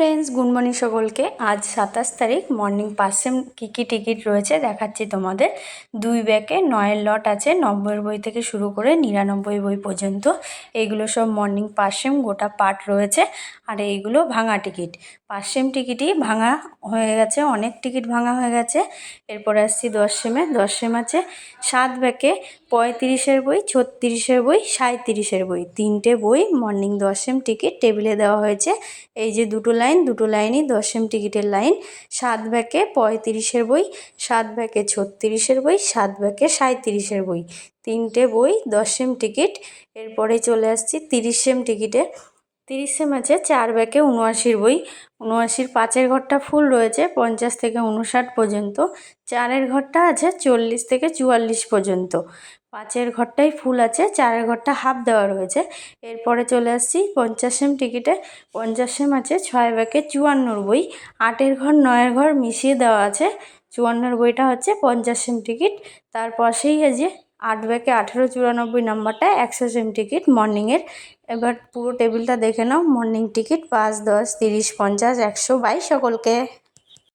Friends, good morning সকলকে। আজ 27 তারিখ, মর্নিং 5 কী টিকিট রয়েছে দেখাচ্ছি তোমাদের। 2 ব্যাকে 9 লট আছে, 90 বই থেকে শুরু করে 99 বই পর্যন্ত। এইগুলো সব মর্নিং 5 গোটা পার্ট রয়েছে। আর এইগুলো ভাঙা টিকিট, 5 টিকিটই ভাঙা হয়ে গেছে, অনেক টিকিট ভাঙা হয়ে গেছে। এরপরে আসছি 10 আছে 7 ব্যাকে 35 বই, 36 বই, 37 বই, 3টে বই মর্নিং 10 টিকিট টেবিলে দেওয়া হয়েছে। এই যে দুটো লাইনই 10 টিকিটের লাইন। 7 ব্যাকে 35 বই, 7 ব্যাকে 36 বই, 7 ব্যাকে 37 বই, 3টে বই 10 টিকিট। এরপরে চলে আসছি 30 টিকিটে। 30 আছে 4 ব্যাকে 79 বই, 79 5-এর ঘরটা ফুল রয়েছে 50 থেকে 59 পর্যন্ত, 4-এর ঘরটা আছে 40 থেকে 44 পর্যন্ত, 5-এর ঘরটাই ফুল আছে, 4-এর ঘরটা হাফ দেওয়া রয়েছে। এরপরে চলে আসছি 50 টিকিটে। 50 আছে 6 ব্যাকে 54 বই, 8-এর ঘর 9-এর ঘর মিশিয়ে দেওয়া আছে। 54 বইটা হচ্ছে 50 টিকিট। তার পাশেই আছে 8 ব্যাকে 1894 নাম্বারটা 100 টিকিট মর্নিংয়ের। এবার পুরো টেবিলটা দেখে নাও। মর্নিং টিকিট 5, 10, 30, 50, 100 বাই সকলকে।